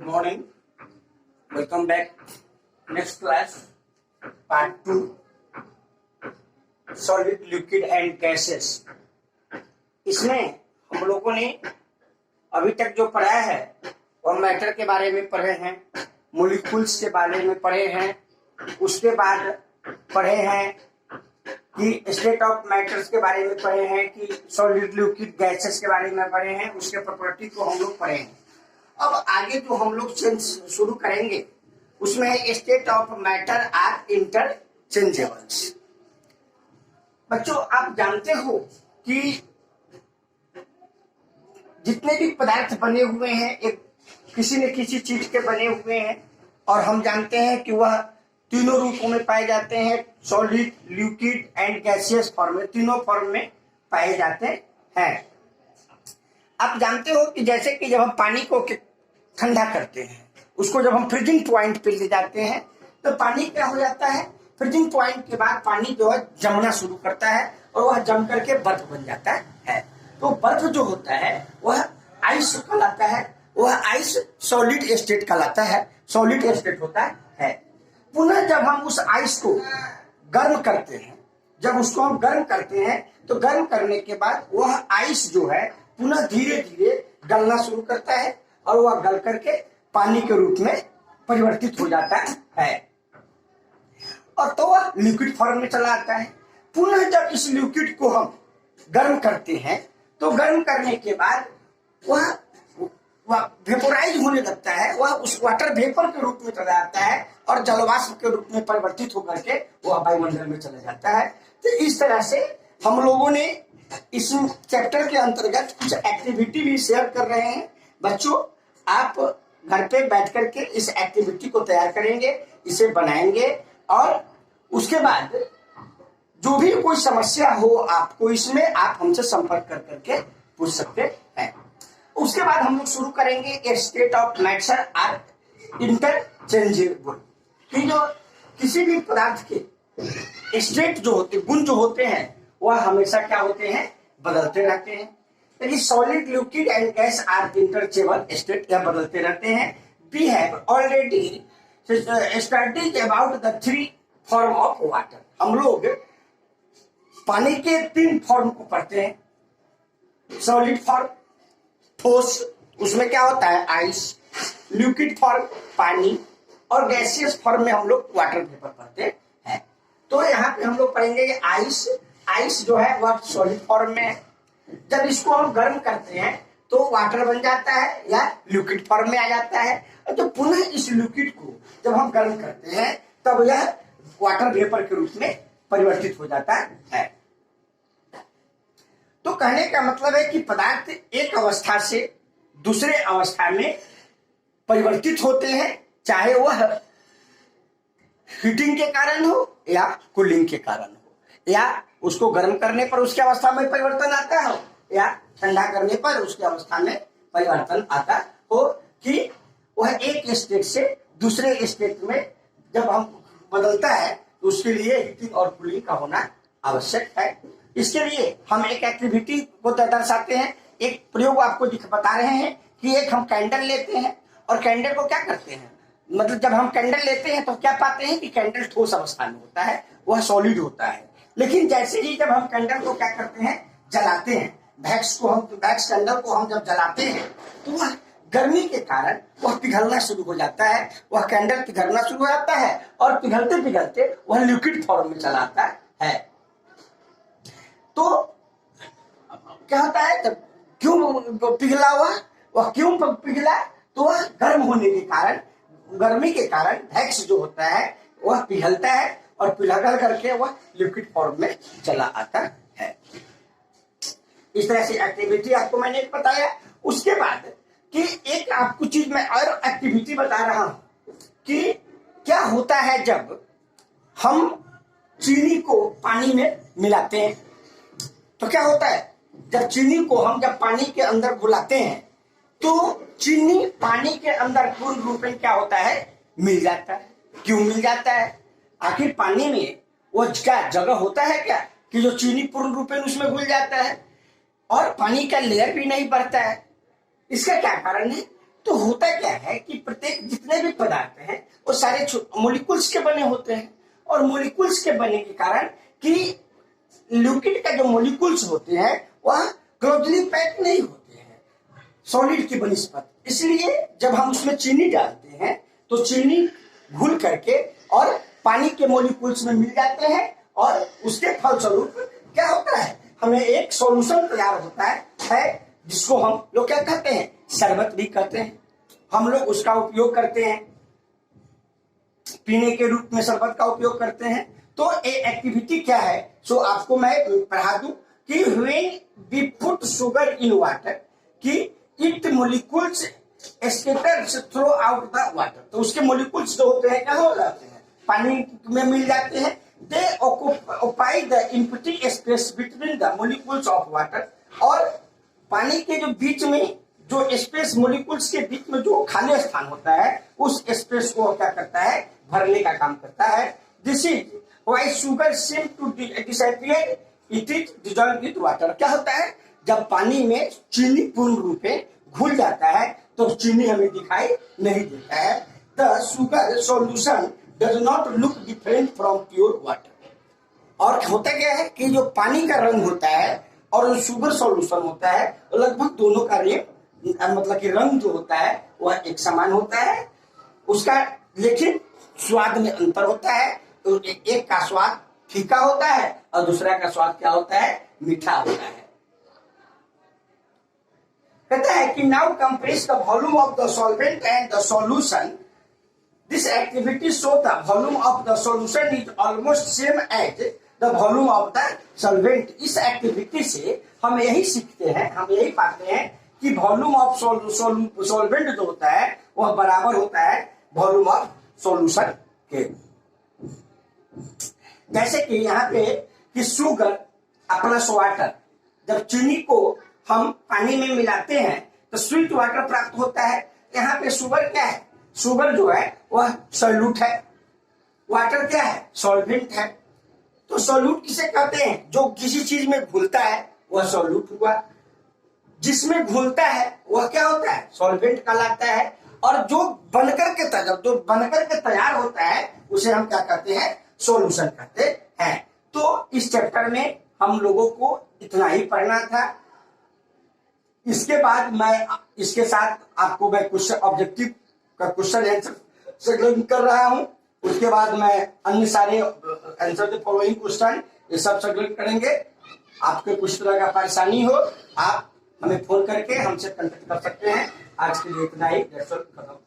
Good morning. Welcome back. Next class, part 2, solid, liquid and gases. इसमें हम लोगों ने अभी तक जो पढ़ा है वह मैटर के बारे में पढ़े हैं, मोलिक्यूल्स के बारे में पढ़े हैं, उसके बाद पढ़े हैं कि स्टेट ऑफ मैटर्स के बारे में पढ़े हैं, कि सॉलिड लिक्विड गैसेस के बारे में पढ़े हैं, उसके प्रॉपर्टी को हम लोग पढ़े हैं। अब आगे जो हम लोग शुरू करेंगे उसमें स्टेट ऑफ मैटर आर इंटरचेंजेबल्स। बच्चों, आप जानते हो कि जितने भी पदार्थ बने हुए हैं एक किसी न किसी चीज के बने हुए हैं, और हम जानते हैं कि वह तीनों रूपों में पाए जाते हैं, solid, liquid and gaseous form में, तीनों फॉर्म में पाए जाते हैं। आप जानते हो कि जैसे कि जब हम पानी को ठंडा करते हैं, उसको जब हम फ्रीजिंग पॉइंट पे ले जाते हैं तो पानी क्या हो जाता है, फ्रीजिंग पॉइंट के बाद पानी जो है जमना शुरू करता है और वह जम करके बर्फ बन जाता है। तो बर्फ जो होता है वह आइस कहलाता है, वह आइस सॉलिड स्टेट कहलाता है, सॉलिड स्टेट होता है। पुनः जब हम उस आइस को गर्म करते हैं, जब उसको हम गर्म करते हैं तो गर्म करने के बाद वह आइस जो है पुनः धीरे धीरे गलना शुरू करता है और वह गल करके पानी के रूप में परिवर्तित हो जाता है, और तो वह लिक्विड फॉर्म में चला आता है। पुनः जब इस लिक्विड को हम गर्म करते हैं तो गर्म करने के बाद वह वेपोराइज होने लगता है, वह उस वाटर वेपर के रूप में चला जाता है और जलवाष्प के रूप में परिवर्तित होकर के वह वायुमंडल में चला जाता है। तो इस तरह से हम लोगों ने इस चैप्टर के अंतर्गत कुछ एक्टिविटी भी शेयर कर रहे हैं। बच्चों, आप घर पे बैठ करके इस एक्टिविटी को तैयार करेंगे, इसे बनाएंगे, और उसके बाद जो भी कोई समस्या हो आपको इसमें, आप हमसे संपर्क कर करके पूछ सकते हैं। उसके बाद हम लोग शुरू करेंगे a state of matter are interchangeable, कि जो किसी भी पदार्थ के स्टेट जो होते, गुण जो होते हैं वह हमेशा क्या होते हैं, बदलते रहते हैं। तो solid, liquid and gas are interchangeable state, या बदलते रहते हैं। We have already studied about the 3 form of water. हम लोग पानी के 3 फॉर्म को पढ़ते हैं, सॉलिड फॉर्म ठोस, उसमें क्या होता है आइस, लिक्विड फॉर्म पानी, और गैसियस फॉर्म में हम लोग वाटर वेपर पढ़ते हैं। तो यहाँ पे हम लोग पढ़ेंगे आइस। आइस जो है वह सॉलिड फॉर्म में है। जब इसको हम गर्म करते हैं तो वाटर बन जाता है या लिक्विड फॉर्म में आ जाता है, और जब पुनः इस लिक्विड को जब हम गर्म करते हैं तब यह वाटर वेपर के रूप में परिवर्तित हो जाता है। तो कहने का मतलब है कि पदार्थ एक अवस्था से दूसरे अवस्था में परिवर्तित होते हैं, चाहे वह हीटिंग के कारण हो या कूलिंग के कारण हो, या उसको गर्म करने पर उसकी अवस्था में परिवर्तन आता हो या ठंडा करने पर उसकी अवस्था में परिवर्तन आता हो, कि वह एक स्टेट से दूसरे स्टेट में जब हम बदलता है तो उसके लिए हीटिंग और कूलिंग का होना आवश्यक है। इसके लिए हम एक एक्टिविटी को दर्शाते हैं, एक प्रयोग आपको बता रहे हैं कि एक हम कैंडल लेते हैं और कैंडल को क्या करते हैं, मतलब जब हम कैंडल लेते हैं तो क्या पाते हैं कि कैंडल ठोस अवस्था में होता है, वह सॉलिड होता है। लेकिन जैसे ही जब हम कैंडल को क्या करते हैं, जलाते हैं, वैक्स कैंडल को हम जब जलाते हैं तो वह गर्मी के कारण वह पिघलना शुरू हो जाता है, वह कैंडल पिघलना शुरू हो जाता है और पिघलते पिघलते वह लिक्विड फॉर्म में चला आता है। तो क्या होता है, जब क्यों पिघला हुआ, वह क्यों पिघला, तो वह गर्म होने के कारण, गर्मी के कारण वैक्स जो होता है वह पिघलता है और पिघल करके वह लिक्विड फॉर्म में चला आता है। इस तरह से एक्टिविटी आपको मैंने बताया। उसके बाद कि एक आपको चीज मैं और एक्टिविटी बता रहा हूं कि क्या होता है जब हम चीनी को पानी में मिलाते हैं, तो क्या होता है, जब चीनी को हम जब पानी के अंदर घुलाते हैं तो चीनी पानी के अंदर पूर्ण रूप में क्या होता है, मिल जाता है। क्यों मिल जाता है, आखिर पानी में वो क्या जगह होता है क्या कि जो चीनी पूर्ण रूप में उसमें घुल जाता है और पानी का लेयर भी नहीं बढ़ता है। इसका क्या कारण है तो होता क्या है कि प्रत्येक जितने भी पदार्थ हैं वो सारे मोलिकुल्स के बने होते हैं, और मोलिकुल्स के बनने के कारण कि लिक्विड का जो मोलिकुल्स होते हैं वह क्लोजली पैक नहीं होते हैं सॉलिड की बनिस्पत। इसलिए जब हम उसमें चीनी डालते हैं तो चीनी घुल करके और पानी के मोलिकुल्स में मिल जाते हैं, और उसके फलस्वरूप क्या होता है, हमें एक सॉल्यूशन तैयार होता है जिसको हम लोग क्या कहते हैं, शरबत भी कहते हैं। हम लोग उसका उपयोग करते हैं, पीने के रूप में शरबत का उपयोग करते हैं। तो ये एक्टिविटी क्या है, सो आपको मैं पढ़ा दूं कि when we put sugar in water कि it molecules scatters throughout the water. तो उसके मोलिकुल्स जो होते हैं कहाँ हो जाते हैं, पानी में मिल जाते हैं। They occupy the empty space between the molecules of water. और पानी के जो बीच में जो स्पेस, मोलिकुल्स के बीच में जो खाली स्थान होता है उस स्पेस को क्या करता है, भरने का काम करता है। This is why sugar seem to disappear, it is dissolve with water. क्या होता है, जब पानी में चीनी पूर्ण रूप में घुल जाता है तो चीनी हमें दिखाई नहीं देता है। The sugar solution does not look different from pure water. और होता क्या है कि जो पानी का रंग होता है और जो शुगर सॉल्यूशन होता है लगभग दोनों का मतलब कि रंग जो होता है वह एक समान होता है उसका, लेकिन स्वाद में अंतर होता है। तो एक का स्वाद फीका होता है और दूसरा का स्वाद क्या होता है, मीठा होता है। कहता है कि now compress the volume of the solvent and the solution. This activity show the volume of the solution is almost same as the volume of the solvent. इस एक्टिविटी से हम यही सीखते हैं, हम यही पाते हैं कि वॉल्यूम ऑफ सॉल्वेंट जो होता है वह बराबर होता है वॉल्यूम ऑफ सॉल्यूशन के। जैसे कि यहाँ पे कि शुगर प्लस वाटर, जब चीनी को हम पानी में मिलाते हैं तो स्वीट वाटर प्राप्त होता है। यहाँ पे शुगर क्या है, शुगर जो है वह सॉल्यूट है, वाटर क्या है, सॉल्वेंट है। तो सॉल्यूट किसे कहते हैं, जो किसी चीज में घुलता है वह सॉल्यूट हुआ, जिसमें घुलता है वह क्या होता है, सॉल्वेंट कहलाता है। और जो बनकर के तैयार होता है उसे हम क्या कहते हैं, सॉल्यूशन कहते हैं। तो इस चैप्टर में हम लोगों को इतना ही पढ़ना था। इसके बाद मैं इसके साथ आपको मैं क्वेश्चन ऑब्जेक्टिव का क्वेश्चन आंसर सेगमेंट कर रहा हूं। उसके बाद मैं अन्य सारे आंसर द फॉलोइंग क्वेश्चन ये सब सेगमेंट करेंगे। आपके कुछ तरह का परेशानी हो आप हमें फोन करके हमसे कांटेक्ट कर सकते हैं। आज के लिए इतना ही, खत्म।